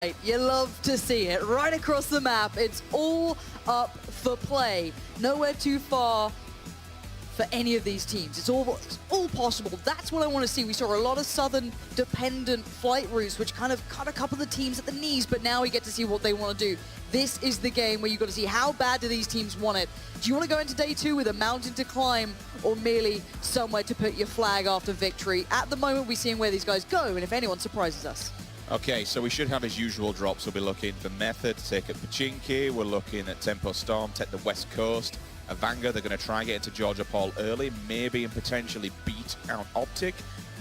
You love to see it right across the map. It's all up for play. Nowhere too far for any of these teams. It's all possible. That's what I want to see. We saw a lot of southern dependent flight routes, which kind of cut a couple of the teams at the knees, but now we get to see what they want to do. This is the game where you've got to see how bad do these teams want it. Do you want to go into day 2 with a mountain to climb or merely somewhere to put your flag after victory? At the moment, we're seeing where these guys go, and if anyone surprises us. Okay, so we should have his usual drops. We'll be looking for Method to take at Pachinki. We're looking at Tempo Storm, take the West Coast. Avanga, they're going to try and get into Georgia Paul early, maybe and potentially beat out Optic.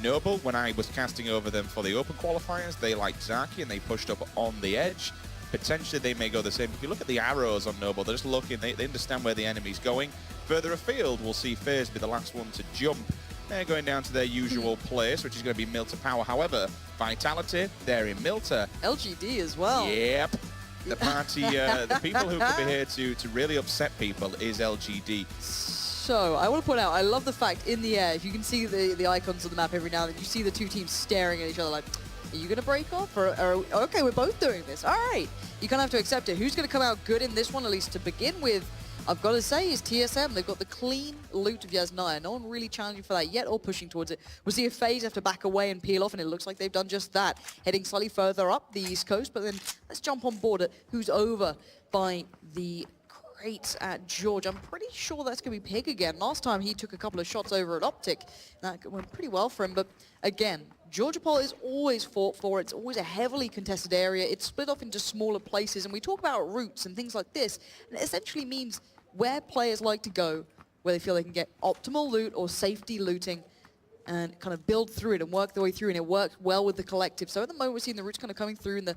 Noble, when I was casting over them for the open qualifiers, they liked Zaki and they pushed up on the edge. Potentially they may go the same. If you look at the arrows on Noble, they're just looking, they understand where the enemy's going. Further afield, we'll see FaZe be the last one to jump. They're going down to their usual place, which is going to be Milta Power. However, Vitality, they're in Milta. LGD as well. Yep. The party, the people who could be here to really upset people is LGD. So, I want to point out, I love the fact in the air, if you can see the icons on the map every now and then, you see the two teams staring at each other like, are you going to break off? Or okay, we're both doing this. All right. You kind of have to accept it. Who's going to come out good in this one, at least to begin with? I've got to say is TSM. They've got the clean loot of Yasnaya. No one really challenging for that yet or pushing towards it. We'll see if FaZe have to back away and peel off, and it looks like they've done just that. Heading slightly further up the East Coast, but then let's jump on board at who's over by the crates at George. I'm pretty sure that's going to be Pig again. Last time he took a couple of shots over at Optic. That went pretty well for him, but again, Georgia Paul is always fought for. It's always a heavily contested area. It's split off into smaller places, and we talk about routes and things like this, and it essentially means where players like to go, where they feel they can get optimal loot or safety looting and kind of build through it and work their way through, and it works well with the collective. So at the moment we're seeing the routes kind of coming through and the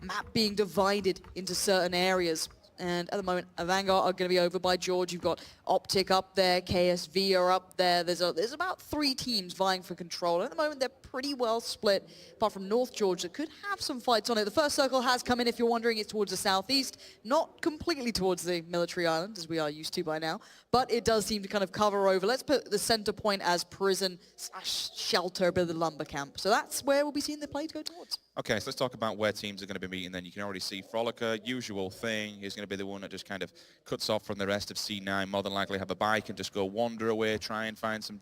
map being divided into certain areas. And at the moment, Avanga are going to be over by George. You've got Optic up there, KSV are up there. There's about 3 teams vying for control. And at the moment, they're pretty well split, apart from North George that could have some fights on it. The first circle has come in, if you're wondering, it's towards the southeast, not completely towards the military island, as we are used to by now, but it does seem to kind of cover over. Let's put the center point as prison / shelter, bit of the lumber camp. So that's where we'll be seeing the play go towards. Okay, so let's talk about where teams are going to be meeting then. You can already see Frolica, usual thing. He's going to be the one that just kind of cuts off from the rest of C9, more than likely have a bike and just go wander away, try and find some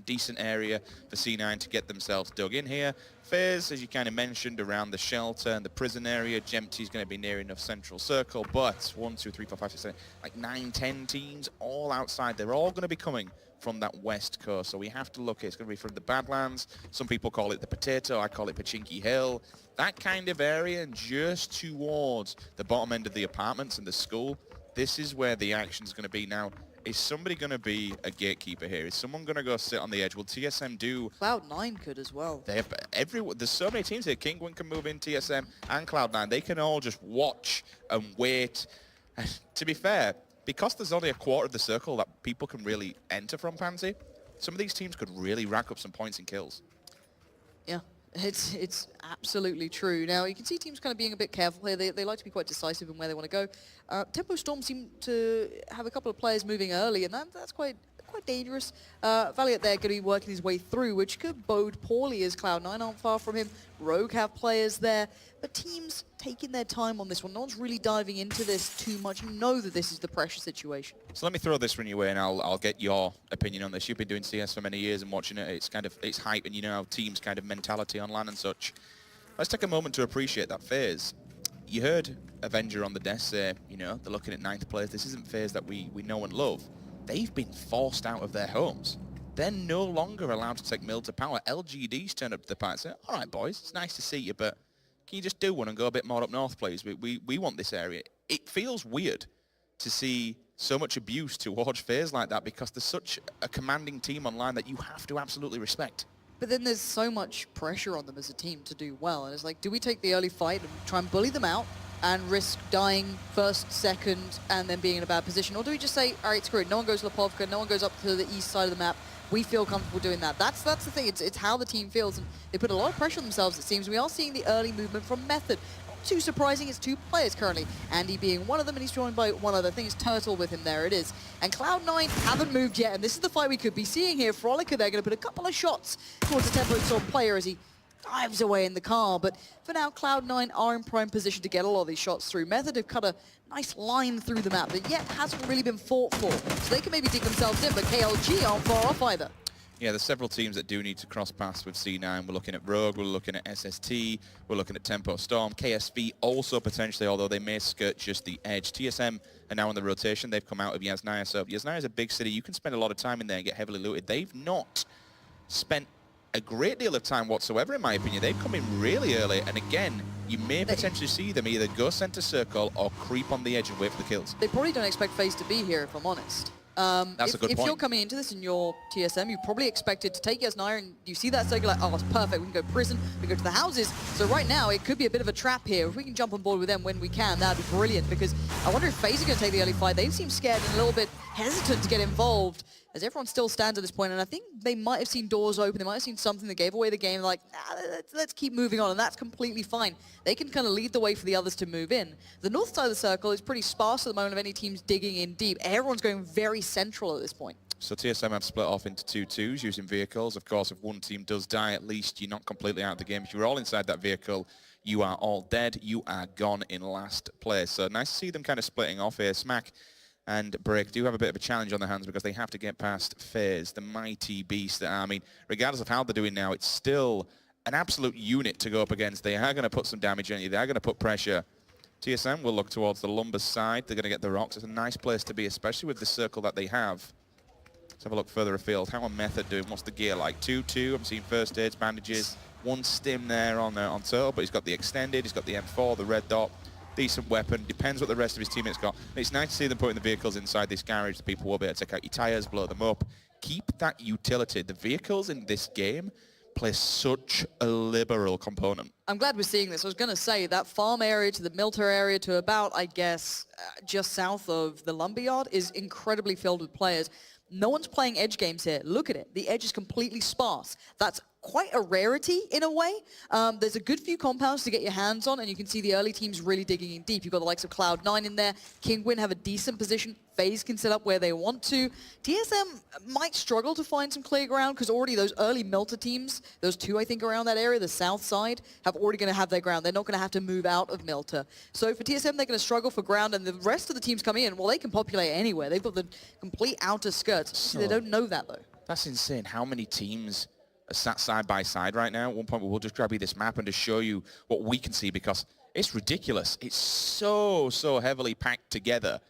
decent area for C9 to get themselves dug in here. FaZe, as you kind of mentioned, around the shelter and the prison area. Jempty's going to be near enough central circle, but 1, 2, 3, 4, 5, 6, 7, like 9, 10 teams all outside. They're all going to be coming from that west coast, so we have to look at it's going to be from the Badlands. Some people call it the Potato, I call it Pachinki Hill. That kind of area, and just towards the bottom end of the apartments and the school, this is where the action is going to be. Now, is somebody going to be a gatekeeper here? Is someone going to go sit on the edge? Will TSM do? Cloud9 could as well. They have there's so many teams here. Kingwin can move in, TSM and Cloud9. They can all just watch and wait. And to be fair, because there's only a quarter of the circle that people can really enter from Pansy, some of these teams could really rack up some points and kills. Yeah. It's absolutely true. Now, you can see teams kind of being a bit careful here. They like to be quite decisive in where they want to go. Tempo Storm seem to have a couple of players moving early, and that's quite dangerous. Valiant there going to be working his way through, which could bode poorly as Cloud9 aren't far from him. Rogue have players there, but teams taking their time on this one. No one's really diving into this too much. You know that this is the pressure situation. So let me throw this one your way, and I'll get your opinion on this. You've been doing CS for many years and watching it. It's hype, and you know teams' kind of mentality on LAN and such. Let's take a moment to appreciate that FaZe. You heard Avenger on the desk say, you know, they're looking at 9th place. This isn't FaZe that we know and love. They've been forced out of their homes. They're no longer allowed to take Milta Power. LGD's turned up to the party and said, all right, boys, it's nice to see you, but can you just do one and go a bit more up north, please? We want this area. It feels weird to see so much abuse towards FaZe like that because there's such a commanding team online that you have to absolutely respect. But then there's so much pressure on them as a team to do well. And it's like, do we take the early fight and try and bully them out and risk dying first, second, and then being in a bad position? Or do we just say, all right, screw it, no one goes to Lipovka, no one goes up to the east side of the map, we feel comfortable doing that. That's the thing, it's how the team feels, and they put a lot of pressure on themselves, it seems. We are seeing the early movement from Method. Not too surprising, it's 2 players currently. Andy being one of them, and he's joined by one other. I think it's Turtle with him, there it is. And Cloud9 haven't moved yet, and this is the fight we could be seeing here. Frolica, they're going to put a couple of shots towards the Tempo Storm player as he dives away in the car. But for now, Cloud9 are in prime position to get a lot of these shots through. Method have cut a nice line through the map that yet hasn't really been fought for. So they can maybe dig themselves in, but KLG aren't far off either. Yeah, there's several teams that do need to cross paths with C9. We're looking at Rogue, we're looking at SST, we're looking at Tempo Storm, KSV also potentially, although they may skirt just the edge. TSM are now on the rotation. They've come out of Yasnaya, so Yasnaya is a big city. You can spend a lot of time in there and get heavily looted. They've not spent a great deal of time whatsoever, in my opinion. They've come in really early, and again, you may potentially see them either go center circle or creep on the edge and wait for the kills. They probably don't expect FaZe to be here, if I'm honest. That's a good point. If you're coming into this and you're TSM, you probably expected to take Yasnaya and you see that circle like, oh, it's perfect, we can go prison, we can go to the houses. So right now, it could be a bit of a trap here. If we can jump on board with them when we can, that'd be brilliant, because I wonder if FaZe are going to take the early fight. They seem scared and a little bit hesitant to get involved, as everyone still stands at this point, and I think they might have seen doors open, they might have seen something that gave away the game, like, nah, let's keep moving on, and that's completely fine. They can kind of lead the way for the others to move in. The north side of the circle is pretty sparse at the moment of any teams digging in deep. Everyone's going very central at this point. So TSM have split off into 2-2s using vehicles. Of course, if one team does die, at least you're not completely out of the game. If you're all inside that vehicle, you are all dead. You are gone in last place. So nice to see them kind of splitting off here. Smack and Break do have a bit of a challenge on their hands because they have to get past FaZe, the mighty beast that are. I mean, regardless of how they're doing now, it's still an absolute unit to go up against. They are going to put some damage on you. They are going to put pressure. TSM will look towards the lumber side. They're going to get the rocks. It's a nice place to be, especially with the circle that they have. Let's have a look further afield. How are Method doing? What's the gear like? 2-2. I'm seeing first aids, bandages. One stim there on Turtle, but he's got the extended. He's got the M4, the red dot. Decent weapon. Depends what the rest of his teammates got. And it's nice to see them putting the vehicles inside this garage. The people will be able to take out your tires, blow them up. Keep that utility. The vehicles in this game play such a liberal component. I'm glad we're seeing this. I was going to say that farm area to the Milter area to about, I guess, just south of the Lumberyard is incredibly filled with players. No one's playing edge games here. Look at it. The edge is completely sparse. That's quite a rarity in a way. There's a good few compounds to get your hands on, and you can see the early teams really digging in deep. You've got the likes of Cloud9 in there. Kingwin have a decent position. FaZe can set up where they want to. TSM might struggle to find some clear ground because already those early Milter teams, those two I think around that area, the south side, have already going to have their ground. They're not going to have to move out of Milter. So for TSM, they're going to struggle for ground, and the rest of the teams coming in, well, they can populate anywhere. They've got the complete outer skirts. So they don't know that, though. That's insane. How many teams are sat side by side right now? At one point, we'll just grab you this map and just show you what we can see, because it's ridiculous. It's so heavily packed together.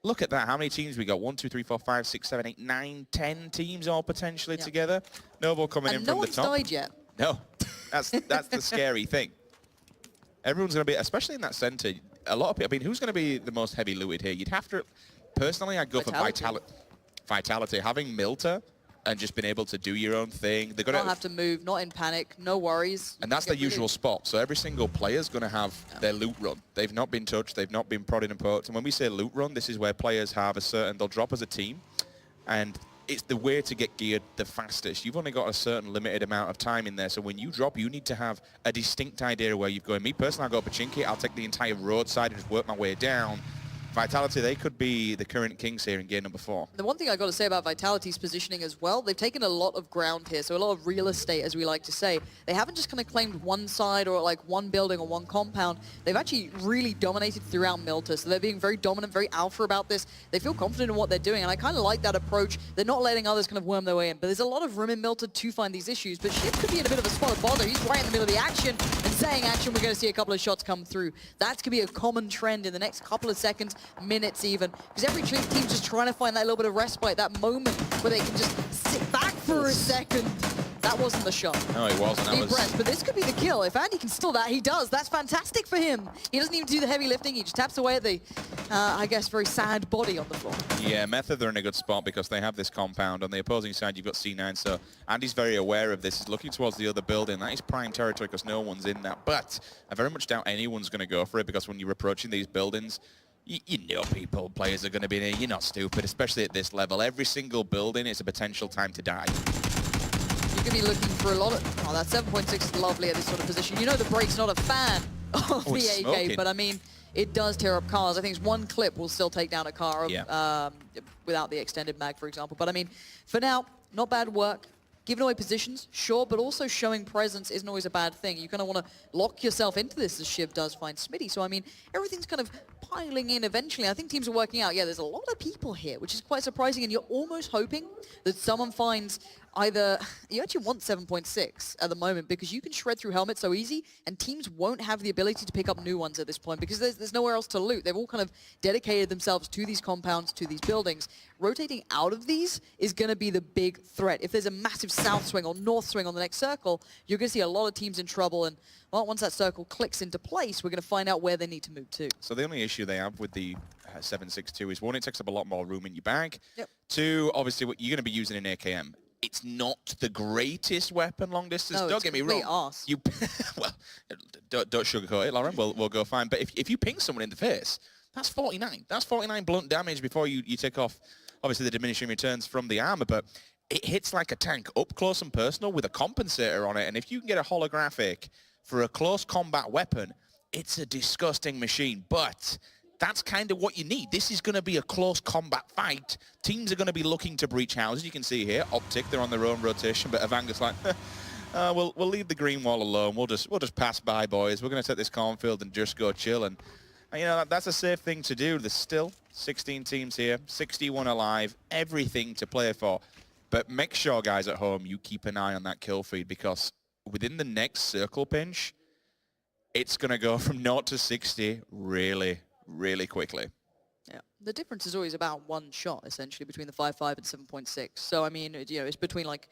Look at that. How many teams we got? 1, 2, 3, 4, 5, 6, 7, 8, 9, 10 teams all potentially together. Novo coming in from the top. No one's died yet. No. That's the scary thing. Everyone's going to be, especially in that center, a lot of people, I mean, who's going to be the most heavy looted here? You'd have to, personally, I'd go for Vitality. Having Milter and just been able to do your own thing. They're going to have to move, not in panic, no worries. And that's their usual spot. So every single player's going to have their loot run. They've not been touched, they've not been prodded and poked. And when we say loot run, this is where players have a certain, they'll drop as a team, and it's the way to get geared the fastest. You've only got a certain limited amount of time in there, so when you drop, you need to have a distinct idea of where you're going. Me personally, I'll go Pachinki, I'll take the entire roadside and just work my way down. Vitality, they could be the current kings here in game number 4. The one thing I got to say about Vitality's positioning as well, they've taken a lot of ground here, so a lot of real estate, as we like to say. They haven't just kind of claimed one side or like one building or one compound. They've actually really dominated throughout Milter, so they're being very dominant, very alpha about this. They feel confident in what they're doing, and I kind of like that approach. They're not letting others kind of worm their way in, but there's a lot of room in Milter to find these issues. But Shiv could be in a bit of a spot of bother. He's right in the middle of the action, and saying action, we're going to see a couple of shots come through. That's going to be a common trend in the next couple of seconds, minutes even. Because every team's just trying to find that little bit of respite, that moment where they can just sit back for a second. That wasn't the shot. No, it wasn't. Deep breath, but this could be the kill. If Andy can steal that, he does. That's fantastic for him. He doesn't even do the heavy lifting. He just taps away at the, I guess, very sad body on the floor. Yeah, Method, they're in a good spot because they have this compound. On the opposing side, you've got C9, so Andy's very aware of this. He's looking towards the other building. That is prime territory because no one's in that. But I very much doubt anyone's going to go for it, because when you're approaching these buildings, you know players are going to be in here. You're not stupid, especially at this level. Every single building is a potential time to die. You're going to be looking for a lot of... Oh, that 7.6 is lovely at this sort of position. You know the Break's not a fan of the AK, smoking. but I mean, it does tear up cars. I think it's one clip will still take down a car without the extended mag, for example. But I mean, for now, not bad work. giving away positions, sure, but also showing presence isn't always a bad thing. You kind of want to lock yourself into this as Shiv does find Smitty. So, I mean, everything's kind of piling in eventually. I think teams are working out. Yeah, there's a lot of people here, which is quite surprising, and you're almost hoping that someone finds either, you actually want 7.6 at the moment because you can shred through helmets so easy, and teams won't have the ability to pick up new ones at this point because there's nowhere else to loot. They've all kind of dedicated themselves to these compounds, to these buildings. Rotating out of these is going to be the big threat. If there's a massive south swing or north swing on the next circle, you're going to see a lot of teams in trouble, and well, once that circle clicks into place, we're going to find out where they need to move to. So the only issue they have with the 7.62 is, one, it takes up a lot more room in your bag. Yep. Two, obviously, what you're going to be using an AKM. It's not the greatest weapon long distance. No, don't get me wrong. Arse. You well, don't sugarcoat it, Lauren. We'll go fine. But if you ping someone in the face, that's 49. That's 49 blunt damage before you take off, obviously, the diminishing returns from the armor. But it hits like a tank up close and personal with a compensator on it. And if you can get a holographic for a close combat weapon, it's a disgusting machine. But that's kind of what you need. This is going to be a close combat fight. Teams are going to be looking to breach houses. You can see here, Optic, they're on their own rotation, but Evanga's like, we'll leave the green wall alone. We'll just pass by, boys. We're going to take this cornfield and just go chill. And you know, that's a safe thing to do. There's still 16 teams here, 61 alive, everything to play for. But make sure, guys at home, you keep an eye on that kill feed, because within the next circle pinch, it's going to go from 0 to 60 really quickly. Yeah, the difference is always about one shot, essentially, between the 5.5 and 7.6. So, I mean, you know, it's between like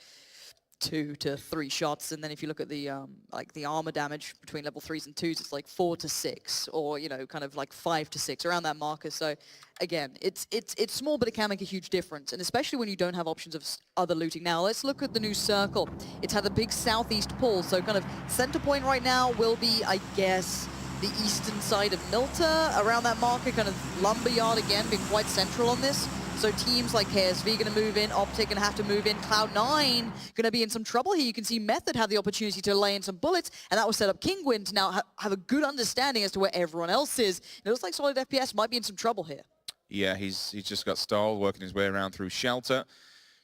2 to 3 shots, and then if you look at the like the armor damage between level 3s and 2s, it's like 4 to 6, or you know, kind of like 5 to 6, around that marker. So again, it's small, but it can make a huge difference, and especially when you don't have options of other looting. Now let's look at the new circle. It's had a big southeast pull, so kind of center point right now will be, I guess, the eastern side of Milta, around that marker, kind of Lumberyard again, being quite central on this. So teams like KSV going to move in, Optic going to have to move in, Cloud9 going to be in some trouble here. You can see Method have the opportunity to lay in some bullets, and that will set up Kingwin to now have a good understanding as to where everyone else is. And it looks like Solid FPS might be in some trouble here. Yeah, he's just got stalled, working his way around through shelter.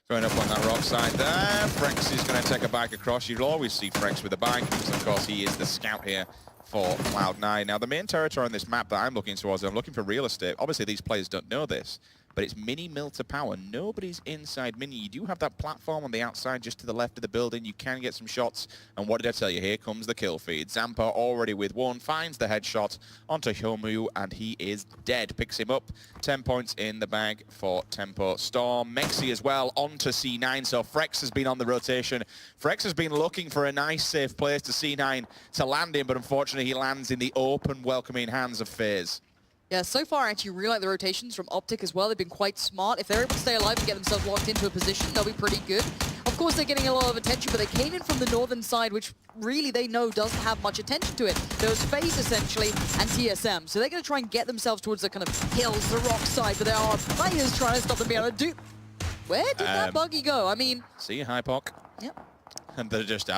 Going up on that rock side there. Frex is going to take a bike across. You'll always see Frex with a bike, because of course he is the scout here for Cloud9. Now the main territory on this map that I'm looking towards, I'm looking for real estate. Obviously these players don't know this, but it's mini Milta power. Nobody's inside mini. You do have that platform on the outside just to the left of the building. You can get some shots. And what did I tell you? Here comes the kill feed. Zampa already with one, finds the headshot onto Hyomu, and he is dead. Picks him up. 10 points in the bag for Tempo Storm. Mexi as well onto C9. So Frex has been on the rotation. Frex has been looking for a nice safe place to C9 to land in, but unfortunately he lands in the open, welcoming hands of FaZe. Yeah, so far I actually really like the rotations from Optic as well. They've been quite smart. If they're able to stay alive and get themselves locked into a position, they'll be pretty good. Of course, they're getting a lot of attention, but they came in from the northern side, which really they know doesn't have much attention to it. There was FaZe, essentially, and TSM. So they're going to try and get themselves towards the kind of hills, the rock side, but there are players trying to stop them being able to do... Where did that buggy go? I mean... See you, Hypoc. Yep. And they're just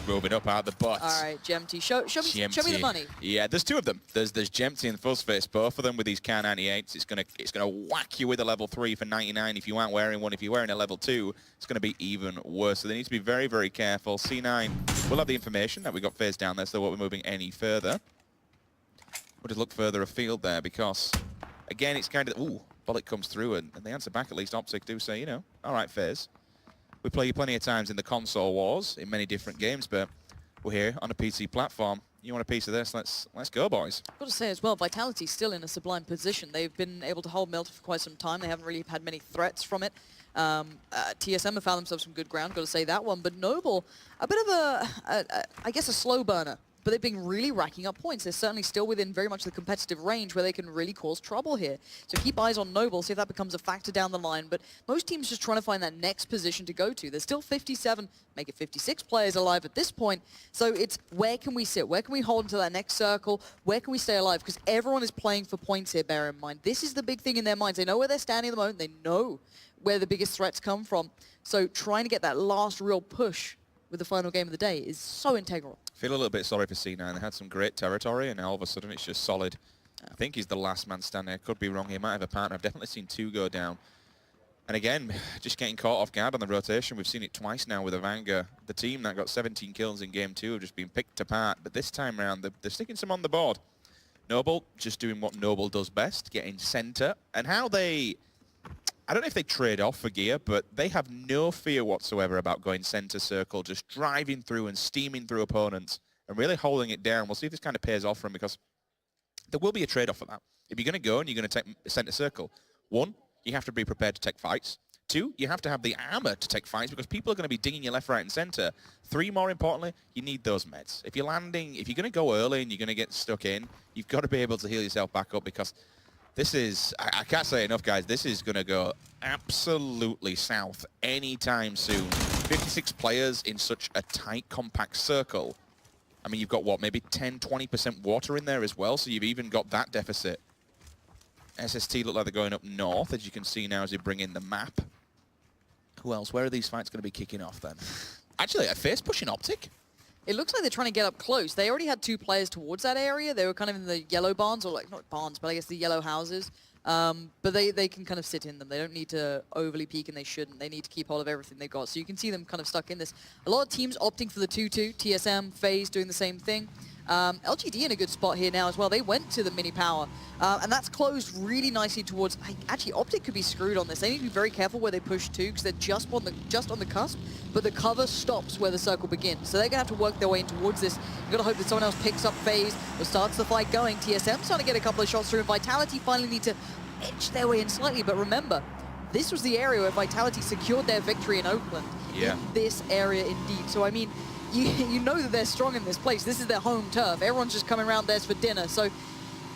moving up out of the butt. All right, Gemty, show me the money. Yeah, there's two of them. There's Gemty and Fuzzface, both of them with these Kar 98s. It's gonna whack you with a level 3 for 99 if you aren't wearing one. If you're wearing a level 2, it's gonna be even worse. So they need to be very, very careful. C9 will have the information that we got FaZe down there, so they won't be moving any further. We'll just look further afield there, because again, it's kind of bullet comes through, and the answer back, at least Optic do say, you know, all right, FaZe. We play you plenty of times in the console wars in many different games, but we're here on a PC platform. You want a piece of this? Let's go, boys. I've got to say as well, Vitality's still in a sublime position. They've been able to hold Milta for quite some time. They haven't really had many threats from it. TSM have found themselves some good ground, got to say that one. But Noble, a bit of I guess a slow burner. But they've been really racking up points. They're certainly still within very much the competitive range where they can really cause trouble here. So keep eyes on Noble, see if that becomes a factor down the line. But most teams just trying to find that next position to go to. There's still 57, make it 56 players alive at this point. So it's where can we sit? Where can we hold into that next circle? Where can we stay alive? Because everyone is playing for points here, bear in mind. This is the big thing in their minds. They know where they're standing at the moment. They know where the biggest threats come from. So trying to get that last real push with the final game of the day is so integral. Feel a little bit sorry for C9. They had some great territory, and all of a sudden it's just solid. I think he's the last man standing. I could be wrong. He might have a partner. I've definitely seen 2 go down. And again, just getting caught off guard on the rotation. We've seen it twice now with Avanga. The team that got 17 kills in game 2 have just been picked apart. But this time around, they're sticking some on the board. Noble just doing what Noble does best, getting center. And how they... I don't know if they trade off for gear, but they have no fear whatsoever about going center circle, just driving through and steaming through opponents and really holding it down. We'll see if this kind of pays off for them, because there will be a trade-off for that. If you're going to go and you're going to take center circle, 1, you have to be prepared to take fights. 2, you have to have the armor to take fights, because people are going to be dinging you left, right, and center. 3, more importantly, you need those meds. If you're landing, if you're going to go early and you're going to get stuck in, you've got to be able to heal yourself back up, because this is, I can't say enough, guys, this is going to go absolutely south anytime soon. 56 players in such a tight, compact circle. I mean, you've got, what, maybe 10, 20% water in there as well, so you've even got that deficit. SST look like they're going up north, as you can see now as they bring in the map. Who else? Where are these fights going to be kicking off then? Actually, a face pushing Optic. It looks like they're trying to get up close. They already had 2 players towards that area. They were kind of in the yellow barns, or like, not barns, but I guess the yellow houses. But they can kind of sit in them. They don't need to overly peek, and they shouldn't. They need to keep hold of everything they've got. So you can see them kind of stuck in this. A lot of teams opting for the 2-2. TSM, FaZe doing the same thing. LGD in a good spot here now as well. They went to the mini power, and that's closed really nicely towards... Actually, Optic could be screwed on this. They need to be very careful where they push to, because they're just on the cusp, but the cover stops where the circle begins. So they're going to have to work their way in towards this. You've got to hope that someone else picks up FaZe or starts the fight going. TSM's trying to get a couple of shots through, and Vitality finally need to edge their way in slightly. But remember, this was the area where Vitality secured their victory in Oakland. Yeah. In this area, indeed. So, I mean... You know that they're strong in this place. This is their home turf. Everyone's just coming around theirs for dinner. So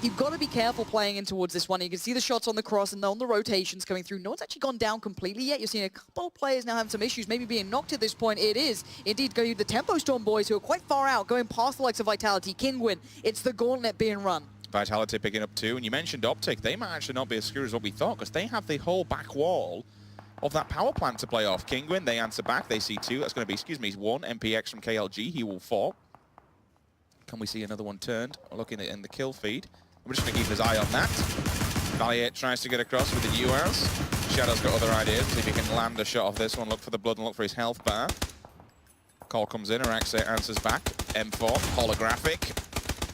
you've got to be careful playing in towards this one. You can see the shots on the cross and on the rotations coming through. No one's actually gone down completely yet. You're seeing a couple of players now having some issues, maybe being knocked at this point. It is indeed going to the Tempo Storm boys, who are quite far out, going past the likes of Vitality, Kingwin. It's the gauntlet being run. Vitality picking up 2. And you mentioned Optic. They might actually not be as screwed as what we thought, because they have the whole back wall of that power plant to play off. Kingwin, they answer back. They see 2. That's going to be, 1 MPX from KLG. He will fall. Can we see another one turned? Looking at in the kill feed. We're just going to keep his eye on that. Valiant tries to get across with the URs. Shadow's got other ideas. See if he can land a shot off this one. Look for the blood and look for his health bar. Call comes in. Araxe answers back. M4, holographic.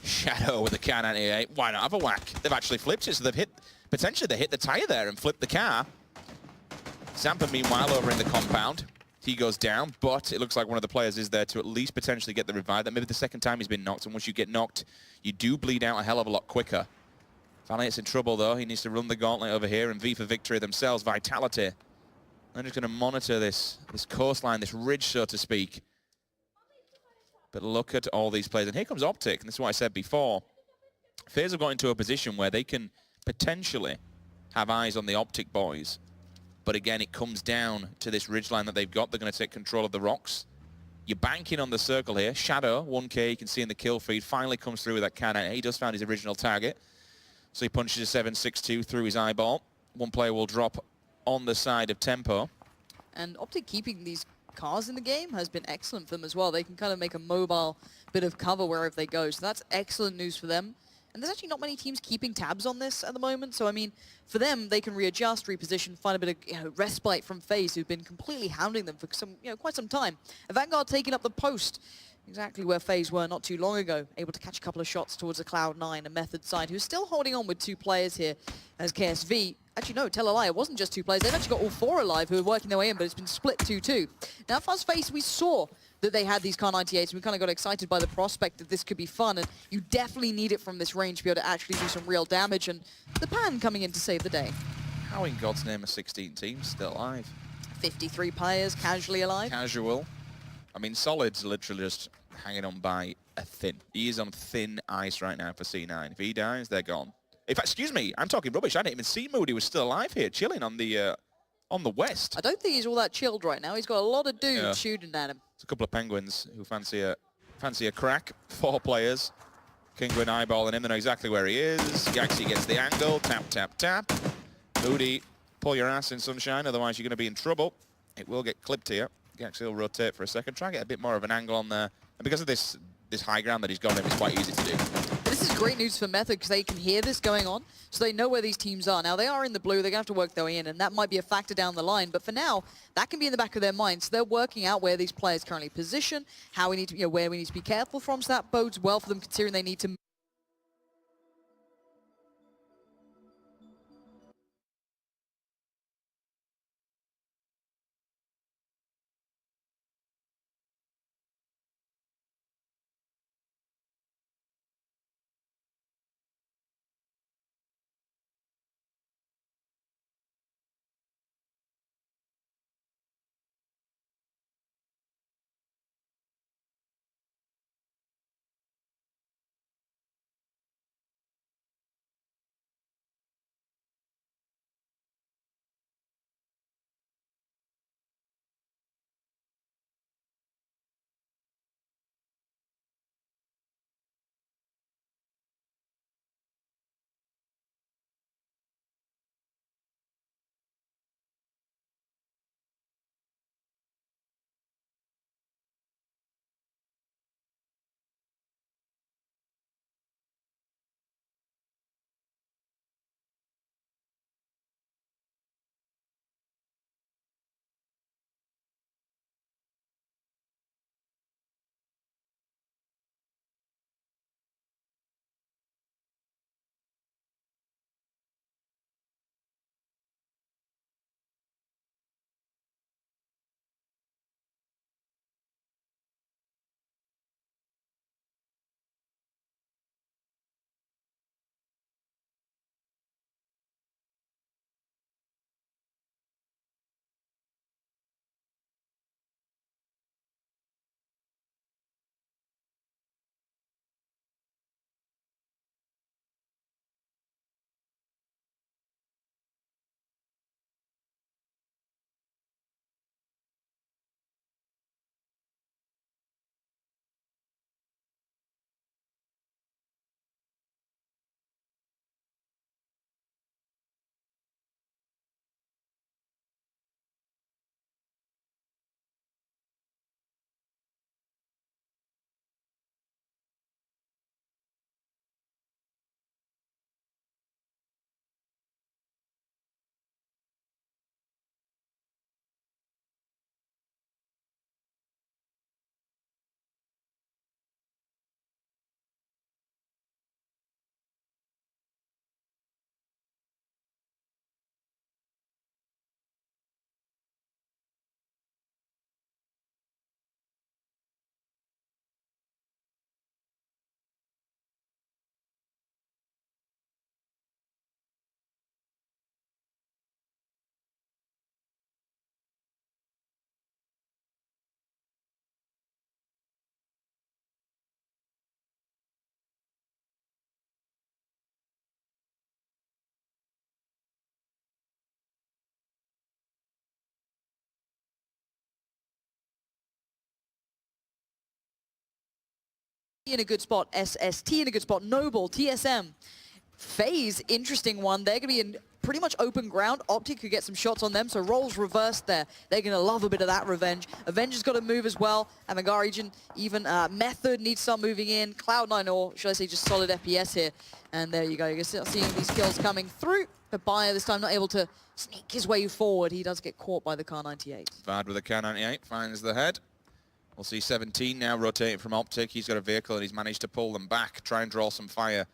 Shadow with the Kar 98. Why not have a whack? They've actually flipped it, so they've hit... Potentially they hit the tire there and flipped the car. Zampa, meanwhile, over in the compound. He goes down, but it looks like one of the players is there to at least potentially get the revive. That may be the second time he's been knocked, and once you get knocked, you do bleed out a hell of a lot quicker. Valiant's in trouble, though. He needs to run the gauntlet over here, and V for victory themselves. Vitality. They're just going to monitor this coastline, this ridge, so to speak. But look at all these players. And here comes Optic, and this is what I said before. FaZe have got into a position where they can potentially have eyes on the Optic boys. But again, it comes down to this ridgeline that they've got. They're going to take control of the rocks. You're banking on the circle here. Shadow, 1K, you can see in the kill feed, finally comes through with that cannon. He does find his original target. So he punches a 7.62 through his eyeball. One player will drop on the side of Tempo. And Optic keeping these cars in the game has been excellent for them as well. They can kind of make a mobile bit of cover wherever they go. So that's excellent news for them. And there's actually not many teams keeping tabs on this at the moment. So, I mean, for them, they can readjust, reposition, find a bit of respite from FaZe, who've been completely hounding them for quite some time. Vanguard taking up the post, exactly where FaZe were not too long ago, able to catch a couple of shots towards the Cloud9 and Method side, who's still holding on with 2 players here as KSV. Actually, no, tell a lie, it wasn't just 2 players. They've actually got all 4 alive who are working their way in, but it's been split 2-2. Now, for us, FaZe, we saw that they had these Kar 98s, and we kind of got excited by the prospect that this could be fun, and you definitely need it from this range to be able to actually do some real damage, and the Pan coming in to save the day. How in God's name are 16 teams still alive? 53 players casually alive. Casual. I mean, Solid's literally just hanging on by a thin. He is on thin ice right now for C9. If he dies, they're gone. In fact, excuse me, I'm talking rubbish. I didn't even see Moody was still alive here, chilling on the west. I don't think he's all that chilled right now. He's got a lot of dudes shooting at him. There's a couple of Penguins who fancy a crack. 4 players. Kingwin eyeballing him. They know exactly where he is. Yaxi gets the angle. Tap, tap, tap. Moody, pull your ass in, Sunshine, otherwise you're going to be in trouble. It will get clipped here. Yaxi will rotate for a second. Try and get a bit more of an angle on there. And because of this high ground that he's gone in, it's quite easy to do. This is great news for Method because they can hear this going on, so they know where these teams are. Now, they are in the blue. They're going to have to work their way in, and that might be a factor down the line. But for now, that can be in the back of their minds. So they're working out where these players currently position, how we need to, where we need to be careful from. So that bodes well for them, considering they need to in a good spot, SST in a good spot, Noble, TSM. FaZe, interesting one. They're going to be in pretty much open ground. Optic could get some shots on them, so roles reversed there. They're going to love a bit of that revenge. Avenger's got to move as well. Avangard region, even Method needs to start moving in. Cloud9, or should I say just solid FPS here. And there you go. You're seeing these kills coming through. But Bayer this time not able to sneak his way forward. He does get caught by the Kar 98. Vad with the Kar 98 finds the head. We'll see 17 now rotating from Optic. He's got a vehicle and he's managed to pull them back, try and draw some fire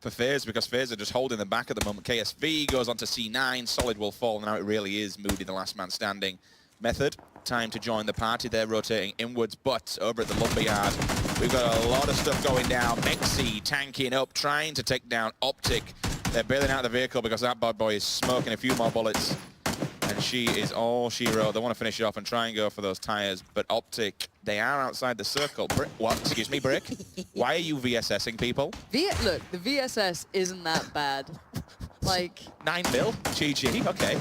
for FaZe, because FaZe are just holding them back at the moment. KSV goes on to C9, Solid will fall, and now it really is Moody, the last man standing. Method, time to join the party. They're rotating inwards, but over at the Lumberyard, we've got a lot of stuff going down. Mexi tanking up, trying to take down Optic. They're bailing out the vehicle because that bad boy is smoking a few more bullets. And she is all she wrote. They want to finish it off and try and go for those tires, but Optic, they are outside the circle. What? Excuse me, Brick? Why are you VSSing people? Look, the VSS isn't that bad. Like 9 mil? GG, okay.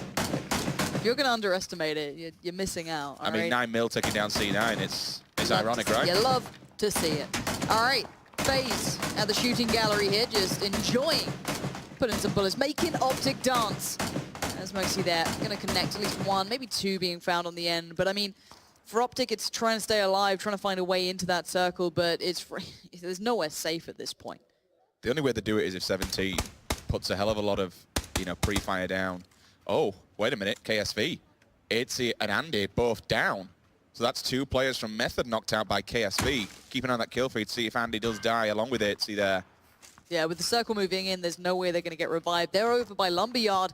If you're going to underestimate it, you're missing out. I mean, 9 mil taking down C9, it's ironic, right? You love to see it. All right, FaZe at the shooting gallery here, just enjoying putting some bullets, making Optic dance. As Moxie there, going to connect at least one, maybe two being found on the end. But I mean, for Optic, it's trying to stay alive, trying to find a way into that circle, but there's nowhere safe at this point. The only way they do it is if 17 puts a hell of a lot of, you know, pre-fire down. Oh, wait a minute, KSV. Itzy and Andy both down. So that's 2 players from Method knocked out by KSV. Keep an eye on that kill feed, see if Andy does die along with Itzy there. Yeah, with the circle moving in, there's no way they're going to get revived. They're over by Lumberyard,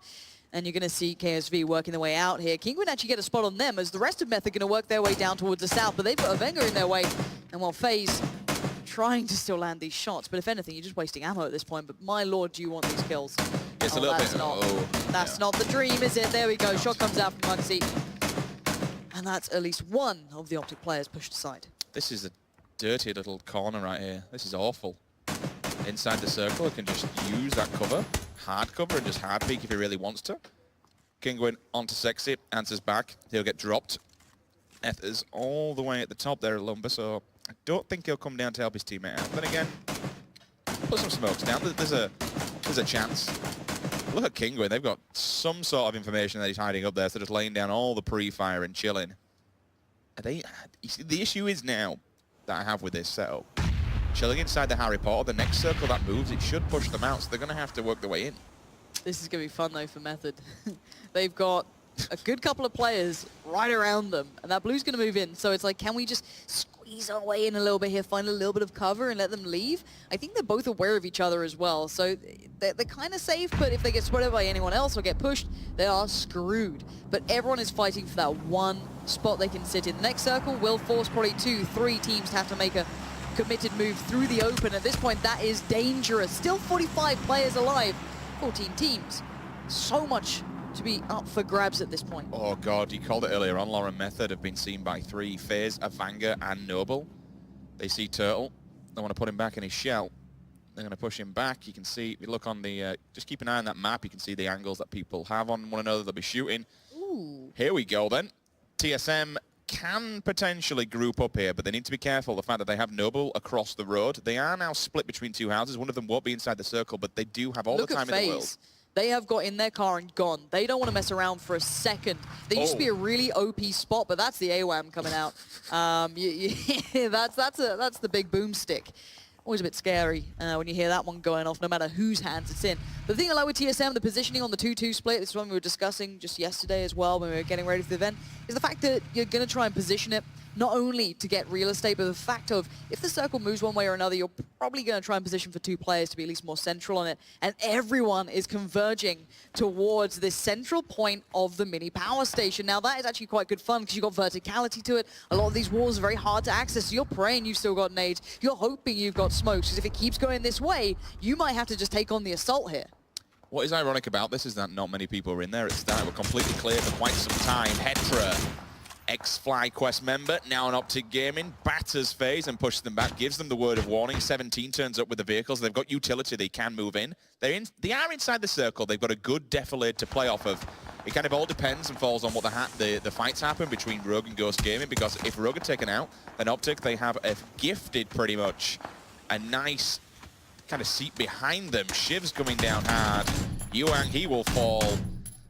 and you're going to see KSV working their way out here. Kinguin actually get a spot on them, as the rest of Method going to work their way down towards the south, but they've got a Wenger in their way. And while FaZe trying to still land these shots, but if anything, you're just wasting ammo at this point. But my lord, do you want these kills? It's a little bit. That's not the dream, is it? There we go. Shot comes out from Mugsy. And that's at least one of the Optic players pushed aside. This is a dirty little corner right here. This is awful. Inside the circle, he can just use that cover, hard cover, and just hard peek if he really wants to. Kinguin onto Sexy, answers back. He'll get dropped. Ether's all the way at the top there at Lumber, so I don't think he'll come down to help his teammate out. Then again, put some smokes down. There's a chance. Look at Kinguin. They've got some sort of information that he's hiding up there, so just laying down all the pre-fire and chilling. You see, the issue is now that I have with this setup. Chilling inside the Harry Potter, the next circle that moves, it should push them out, so they're going to have to work their way in. This is going to be fun, though, for Method. They've got a good couple of players right around them, and that blue's going to move in. So it's like, can we just squeeze our way in a little bit here, find a little bit of cover, and let them leave? I think they're both aware of each other as well, so they're kind of safe, but if they get spotted by anyone else or get pushed, they are screwed. But everyone is fighting for that one spot they can sit in. The next circle will force probably 2, 3 teams to have to make a committed move through the open. At this point, that is dangerous. Still 45 players alive, 14 teams. So much to be up for grabs at this point. Oh god, you called it earlier on. Lauren Method have been seen by 3, FaZe, Avanga, and Noble. They see Turtle. They want to put him back in his shell. They're going to push him back. You can see, if you look on the, just keep an eye on that map. You can see the angles that people have on one another. They'll be shooting. Ooh. Here we go then. TSM can potentially group up here, but they need to be careful. The fact that they have Noble across the road. They are now split between 2 houses. One of them won't be inside the circle, but they do have all the time in the world. They have got in their car and gone. They don't want to mess around for a second. There used to be a really OP spot, but that's the AWAM coming out. That's the big boomstick. Always a bit scary when you hear that one going off, no matter whose hands it's in. But the thing I like with TSM, the positioning on the 2-2 split, this is one we were discussing just yesterday as well when we were getting ready for the event, is the fact that you're going to try and position it not only to get real estate, but the fact of if the circle moves one way or another, you're probably going to try and position for 2 players to be at least more central on it. And everyone is converging towards this central point of the mini power station. Now, that is actually quite good fun because you've got verticality to it. A lot of these walls are very hard to access, so you're praying you've still got nades. You're hoping you've got smokes, because if it keeps going this way, you might have to just take on the assault here. What is ironic about this is that not many people were in there at the start. We're completely clear for quite some time. Hetra, ex-FlyQuest member, now on Optic Gaming, batters FaZe and pushes them back, gives them the word of warning. 17 turns up with the vehicles. They've got utility. They can move in. They are inside the circle. They've got a good defilade to play off of. It kind of all depends and falls on what the fights happen between Rogue and Ghost Gaming, because if Rogue are taken out, then Optic, they have a gifted pretty much a nice kind of seat behind them. Shiv's coming down hard. Yuang, he will fall.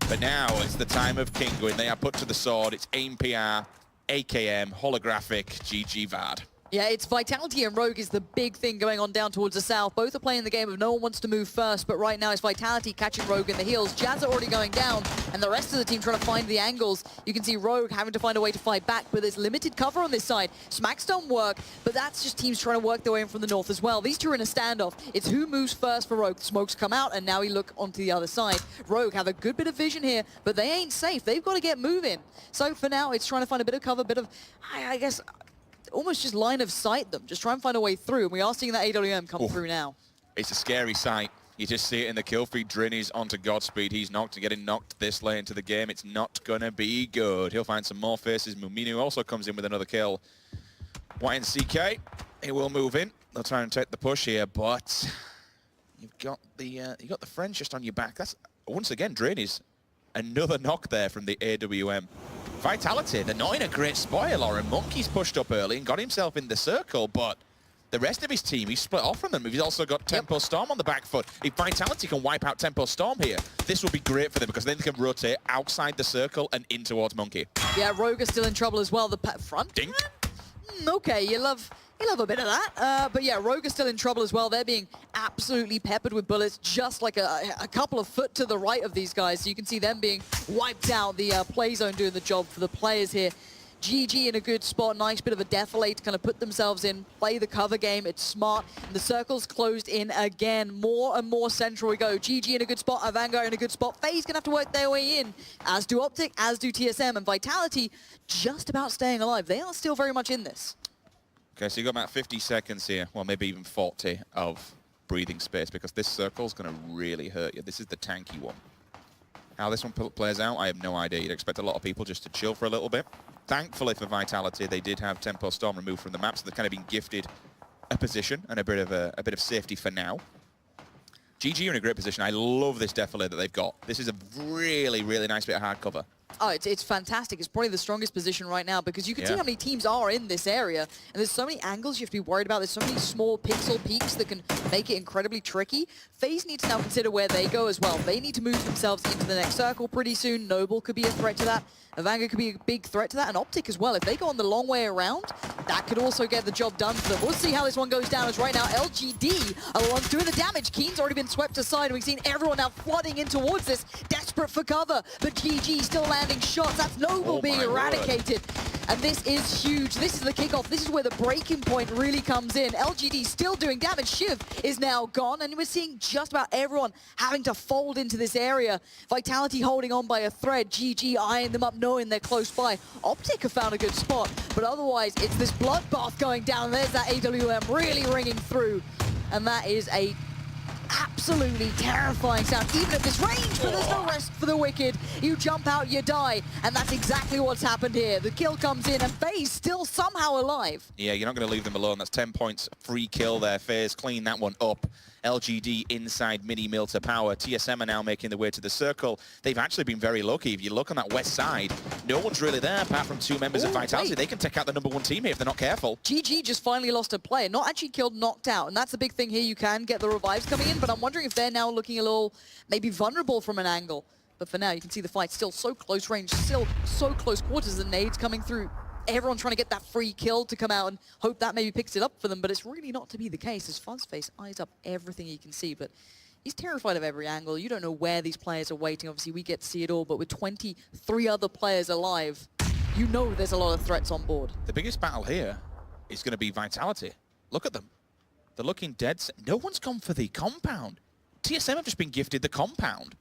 But now it's the time of Kinguin. They are put to the sword. It's AIM PR, AKM, holographic, GG VAD. Yeah, it's Vitality and Rogue is the big thing going on down towards the south. Both are playing the game of no one wants to move first, but right now it's Vitality catching Rogue in the heels. Jazz are already going down, and the rest of the team trying to find the angles. You can see Rogue having to find a way to fight back, but there's limited cover on this side. Smacks don't work, but that's just teams trying to work their way in from the north as well. These two are in a standoff. It's who moves first for Rogue. Smokes come out, and now we look onto the other side. Rogue have a good bit of vision here, but they ain't safe. They've got to get moving. So for now, it's trying to find a bit of cover, bit of, I guess, almost just line of sight them. Just try and find a way through. And we are seeing that AWM come through now. It's a scary sight. You just see it in the kill feed. Drin is onto Godspeed. He's knocked and getting knocked this late into the game. It's not going to be good. He'll find some more faces. Muminu also comes in with another kill. YNCK, he will move in. They'll try and take the push here, but you've got the French just on your back. That's, once again, Drin is another knock there from the AWM. Vitality, they're not in a great spot here, Lauren. Monkey's pushed up early and got himself in the circle, but the rest of his team, he's split off from them. He's also got Tempo Storm on the back foot. If Vitality can wipe out Tempo Storm here, this will be great for them, because then they can rotate outside the circle and in towards Monkey. Yeah, Rogue is still in trouble as well. The front? Dink. Okay, you love He'll have a bit of that. But yeah, Rogue is still in trouble as well. They're being absolutely peppered with bullets, just like a couple of foot to the right of these guys. So you can see them being wiped out. The play zone doing the job for the players here. GG in a good spot, nice bit of a defilade to kind of put themselves in, play the cover game, it's smart, and the circle's closed in again. More and more central we go. GG in a good spot, Vanguard in a good spot. FaZe gonna have to work their way in, as do Optic, as do TSM, and Vitality just about staying alive. They are still very much in this. Okay, so you got about 50 seconds here, well maybe even 40 of breathing space, because this circle's gonna really hurt you. This is the tanky one. How this one plays out, I have no idea. You'd expect a lot of people just to chill for a little bit. Thankfully for Vitality, they did have Tempo Storm removed from the map, so they've kind of been gifted a position and a bit of safety for now. GG are in a great position. I love this defilade that they've got. This is a really, really nice bit of hard cover. Oh, it's fantastic. It's probably the strongest position right now because you can see how many teams are in this area. And there's so many angles you have to be worried about. There's so many small pixel peaks that can make it incredibly tricky. FaZe needs to now consider where they go as well. They need to move themselves into the next circle pretty soon. Noble could be a threat to that. Vanguard could be a big threat to that, and Optic as well. If they go on the long way around, that could also get the job done for them. We'll see how this one goes down, as right now LGD are the ones doing the damage. Keen's already been swept aside, and we've seen everyone now flooding in towards this, desperate for cover, but GG still landing shots. That's Noble being eradicated. And this is huge. This is the kickoff. This is where the breaking point really comes in. LGD still doing damage. Shiv is now gone, and we're seeing just about everyone having to fold into this area. Vitality holding on by a thread. GG eyeing them up, knowing they're close by. Optic have found a good spot, but otherwise it's this bloodbath going down. There's that AWM really ringing through, and that is a absolutely terrifying sound, even at this range, but there's no rest for the wicked. You jump out, you die, and that's exactly what's happened here. The kill comes in, and FaZe still somehow alive. Yeah, you're not going to leave them alone. That's 10 points, free kill there. FaZe clean that one up. LGD inside mini-mill to power. TSM are now making their way to the circle. They've actually been very lucky. If you look on that west side, no one's really there apart from two members of Vitality. They can take out the #1 team here if they're not careful. GG just finally lost a player. Not actually killed, knocked out. And that's the big thing here. You can get the revives coming in, but I'm wondering if they're now looking a little maybe vulnerable from an angle. But for now, you can see the fight still so close range, still so close quarters, the nades coming through. Everyone's trying to get that free kill to come out and hope that maybe picks it up for them, but it's really not to be the case as Fuzzface eyes up everything he can see, but he's terrified of every angle. You don't know where these players are waiting. Obviously, we get to see it all, but with 23 other players alive, you know there's a lot of threats on board. The biggest battle here is going to be Vitality. Look at them. They're looking dead. No one's gone for the compound. TSM have just been gifted the compound.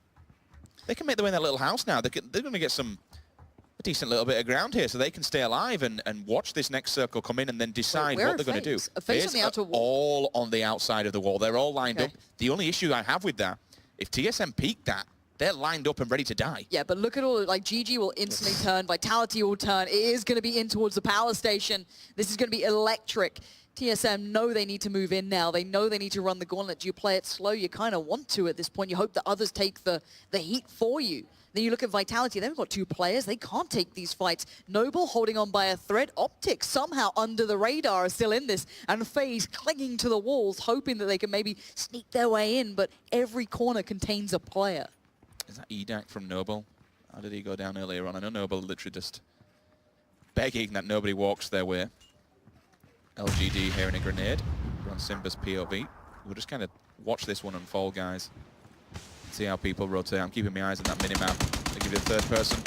They can make their way in their little house now. They're going to get a decent little bit of ground here so they can stay alive and watch this next circle come in and then decide what they're going to do. FaZe on the outer wall. All on the outside of the wall. They're all lined up. The only issue I have with that, if TSM peek that, they're lined up and ready to die. Yeah, but look at all, like GG will instantly turn, Vitality will turn. It is going to be in towards the power station. This is going to be electric. TSM know they need to move in now. They know they need to run the gauntlet. You play it slow, you kind of want to at this point. You hope that others take the heat for you. Then you look at Vitality, they've got two players. They can't take these fights. Noble holding on by a thread. Optic somehow under the radar are still in this. And FaZe clinging to the walls, hoping that they can maybe sneak their way in. But every corner contains a player. Is that EDAC from Noble? How did he go down earlier on? I know Noble literally just begging that nobody walks their way. LGD here in a grenade. We're on Simba's POV. We'll just kind of watch this one unfold, guys. See how people rotate. I'm keeping my eyes on that minimap. They give you the third person.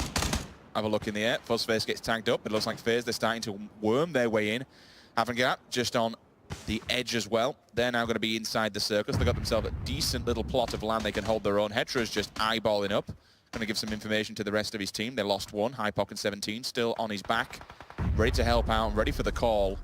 Have a look in the air. Fuzzface gets tagged up. It looks like FaZe, they're starting to worm their way in. Avangard just on the edge as well. They're now going to be inside the circus. They've got themselves a decent little plot of land they can hold their own. Hetra's just eyeballing up. Going to give some information to the rest of his team. They lost one. High Pocket 17 still on his back. Ready to help out. Ready for the call.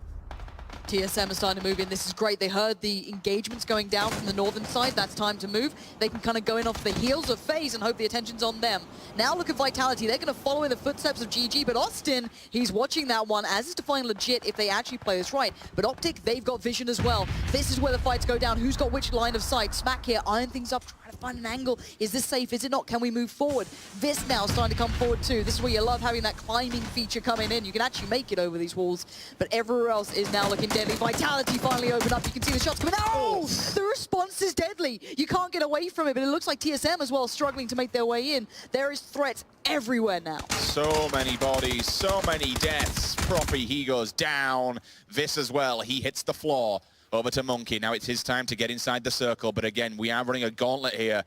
TSM is starting to move in. This is great. They heard the engagements going down from the northern side. That's time to move. They can kind of go in off the heels of FaZe and hope the attention's on them. Now look at Vitality. They're going to follow in the footsteps of GG, but Austin, he's watching that one, as is Define legit if they actually play this right. But Optic, they've got vision as well. This is where the fights go down. Who's got which line of sight? Smack here, iron things up, trying to find an angle. Is this safe? Is it not? Can we move forward? This now starting to come forward too. This is where you love having that climbing feature coming in. You can actually make it over these walls, but everywhere else is now looking deadly. Vitality finally opened up. You can see the shots coming out. Oh, the response is deadly. You can't get away from it, but it looks like TSM as well struggling to make their way in. There is threats everywhere now. So many bodies, so many deaths. Profi, he goes down. Vis as well, he hits the floor. Over to Monkey. Now it's his time to get inside the circle, but again, we are running a gauntlet here.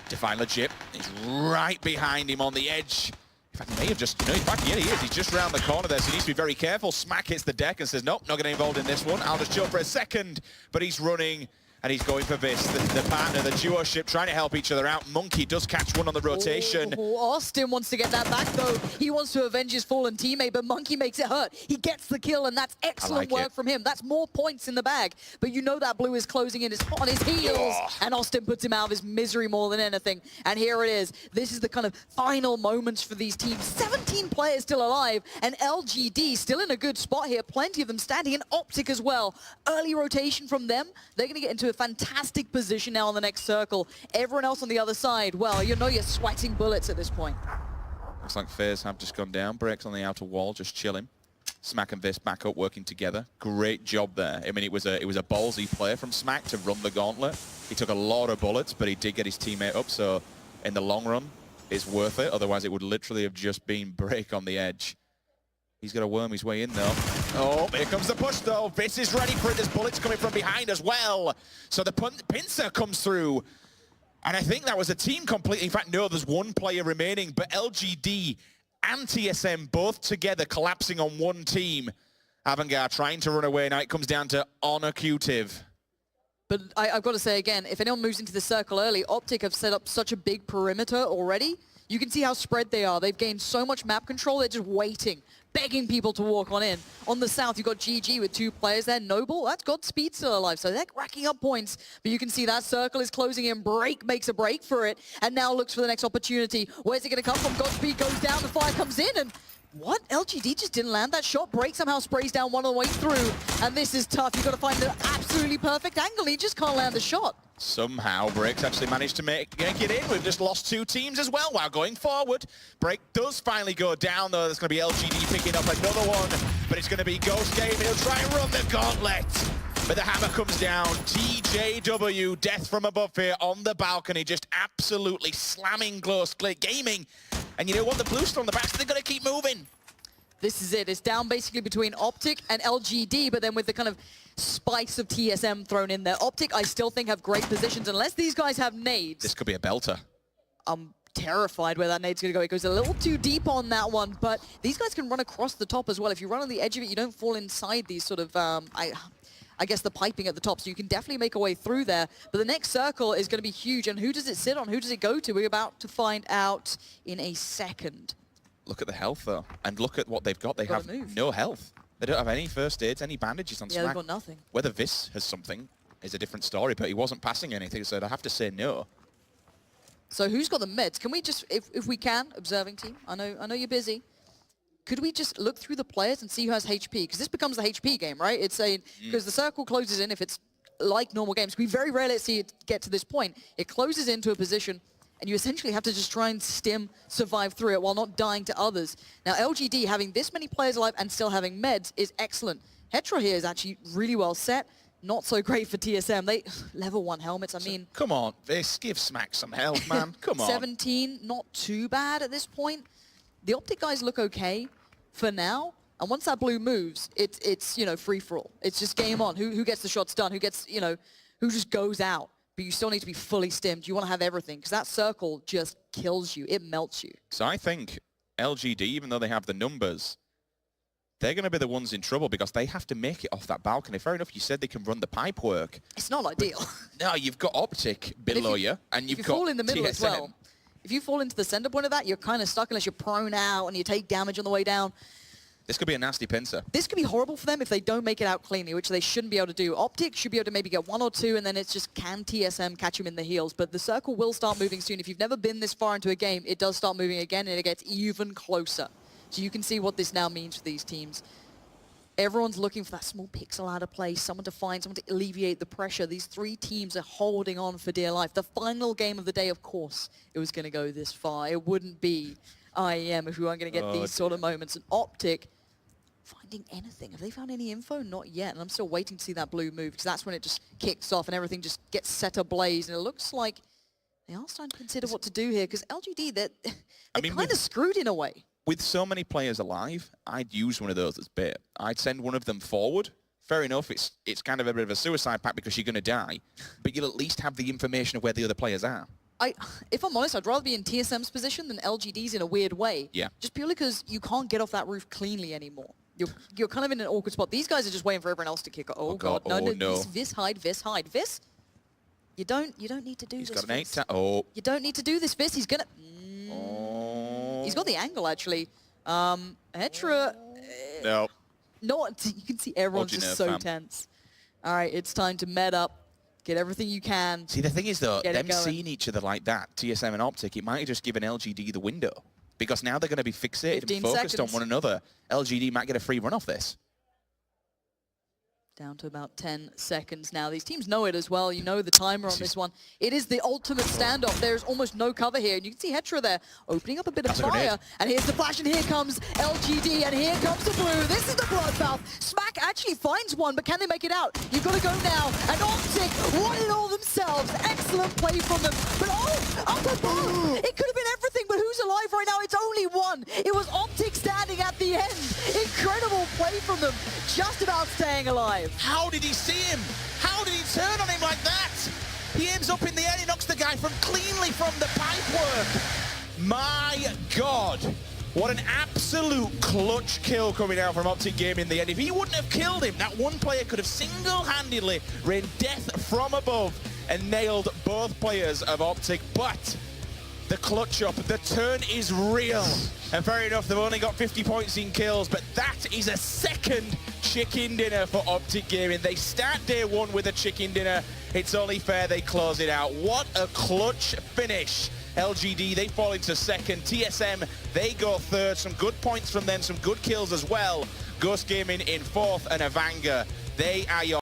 Define Legit is right behind him on the edge. In fact, he may have just, no, in fact, yeah, he is. He's just round the corner there, so he needs to be very careful. Smack hits the deck and says, nope, not getting involved in this one. I'll just chill for a second. But he's running, and he's going for Vis. The partner, the duo ship, trying to help each other out. Monkey does catch one on the rotation. Oh, Austin wants to get that back, though. He wants to avenge his fallen teammate, but Monkey makes it hurt. He gets the kill, and that's excellent work from him. That's more points in the bag. But you know that blue is closing in. It's on his heels, and Austin puts him out of his misery more than anything. And here it is. This is the kind of final moments for these teams. 17 players still alive, and LGD still in a good spot here. Plenty of them standing in Optic as well. Early rotation from them. They're going to get into a fantastic position now on the next circle. Everyone else on the other side, well, you know you're sweating bullets at this point. Looks like FaZe have just gone down. Breaks on the outer wall, just chilling. Smack and Vis back up, working together. Great job there. I mean, it was a ballsy play from Smack to run the gauntlet. He took a lot of bullets, but he did get his teammate up, so in the long run, it's worth it. Otherwise, it would literally have just been Break on the edge. He's got to worm his way in, though. Oh, here comes the push, though. Vis is ready for it. There's bullets coming from behind as well. So the pincer comes through. And I think that was a team complete. In fact, no, there's one player remaining. But LGD and TSM both together collapsing on one team. Avangard trying to run away. Now it comes down to Honorcutive. But I've got to say again, if anyone moves into the circle early, Optic have set up such a big perimeter already. You can see how spread they are. They've gained so much map control, they're just waiting, begging people to walk on in. On the south, you've got GG with 2 players there. Noble, that's Godspeed still alive, so they're racking up points. But you can see that circle is closing in. Break makes a break for it, and now looks for the next opportunity. Where's it going to come from? Godspeed goes down, the fire comes in, and what? LGD just didn't land that shot. Break somehow sprays down one on the way through, and this is tough. You've got to find an absolutely perfect angle. He just can't land the shot. Somehow, Break's actually managed to make it in. We've just lost 2 teams as well while going forward. Break does finally go down, though. There's going to be LGD picking up another one, but it's going to be Ghost Game. He'll try and run the gauntlet, but the hammer comes down. TJW, death from above here on the balcony, just absolutely slamming Ghost Gaming. And you know what? The blue still on the back, so they've got to keep moving. This is it. It's down basically between Optic and LGD, but then with the kind of spice of TSM thrown in there. Optic, I still think, have great positions. Unless these guys have nades. This could be a belter. I'm terrified where that nade's going to go. It goes a little too deep on that one, but these guys can run across the top as well. If you run on the edge of it, you don't fall inside these sort of, I guess, the piping at the top, so you can definitely make a way through there. But the next circle is going to be huge, and who does it sit on? Who does it go to? We're about to find out in a second. Look at the health, though, and look at what they've got. They have no health. They don't have any first aids, any bandages on Smack. Yeah, they've got nothing. Whether Vis has something is a different story, but he wasn't passing anything, so I'd have to say no. So who's got the meds? Can we just, if we can, observing team, I know you're busy, could we just look through the players and see who has HP? Because this becomes the HP game, right? It's a, because the circle closes in, if it's like normal games, we very rarely see it get to this point. It closes into a position, and you essentially have to just try and survive through it while not dying to others. Now, LGD having this many players alive and still having meds is excellent. Hetra here is actually really well set. Not so great for TSM. They level 1 helmets, I mean... Come on, Vis, give Smack some health, man. Come on. 17, not too bad at this point. The Optic guys look okay for now. And once that blue moves, it's you know, free-for-all. It's just game on. Who gets the shots done? Who gets, you know, who just goes out? But you still need to be fully stimmed. You want to have everything, because that circle just kills you. It melts you. So I think LGD, even though they have the numbers, they're going to be the ones in trouble because they have to make it off that balcony. Fair enough, you said they can run the pipe work. It's not ideal. No, you've got Optic below you, and you've got fall in the middle TSM. as well. If you fall into the center point of that, you're kind of stuck unless you're prone out and you take damage on the way down. This could be a nasty pincer. This could be horrible for them if they don't make it out cleanly, which they shouldn't be able to do. Optic should be able to maybe get 1 or 2, and then it's just, can TSM catch him in the heels? But the circle will start moving soon. If you've never been this far into a game, it does start moving again, and it gets even closer. So you can see what this now means for these teams. Everyone's looking for that small pixel out of place, someone to find, someone to alleviate the pressure. These 3 teams are holding on for dear life. The final game of the day, of course, it was going to go this far. It wouldn't be IEM if we weren't going to get these sort of moments. And Optic, finding anything. Have they found any info? Not yet. And I'm still waiting to see that blue move, because that's when it just kicks off and everything just gets set ablaze. And it looks like they are starting to consider what to do here, because LGD, they're kind of screwed in a way. With so many players alive, I'd use one of those as bait. I'd send one of them forward. Fair enough, it's kind of a bit of a suicide pact because you're going to die, but you'll at least have the information of where the other players are. If I'm honest, I'd rather be in TSM's position than LGD's in a weird way. Yeah. Just purely because you can't get off that roof cleanly anymore. You're kind of in an awkward spot. These guys are just waiting for everyone else to kick. Oh god. No. Vis hide. Vis. You don't need to do this. He's got an 8. You don't need to do this, Vis. He's gonna. He's got the angle actually. Hetra. No. You can see everyone's just so tense. All right, it's time to med up. Get everything you can. See, the thing is, though, them seeing each other like that, TSM and Optic, it might have just given LGD the window. Because now they're going to be fixated and focused on one another. LGD might get a free run off this. Down to about 10 seconds now. These teams know it as well. You know the timer on this one. It is the ultimate standoff. There's almost no cover here. And you can see Hetra there opening up a bit of fire. And here's the flash, and here comes LGD, and here comes the blue. This is the bloodbath. Smack actually finds one, but can they make it out? You've got to go now. And Optic won it all themselves. Excellent play from them. But up above, it could have been everything, but who's alive right now? It's only one. It was Optic standing at the end. Incredible play from them. Just about staying alive. How did he see him? How did he turn on him like that? He ends up in the air, he knocks the guy cleanly from the pipework. My God. What an absolute clutch kill coming out from Optic Gaming in the end. If he wouldn't have killed him, that one player could have single-handedly rained death from above and nailed both players of Optic. But the clutch up, the turn is real. And fair enough, they've only got 50 points in kills, but that is a second chicken dinner for Optic Gaming. They start day one with a chicken dinner. It's only fair they close it out. What a clutch finish. LGD, they fall into second. TSM, they go third. Some good points from them, some good kills as well. Ghost Gaming in fourth, and Avanga, they are your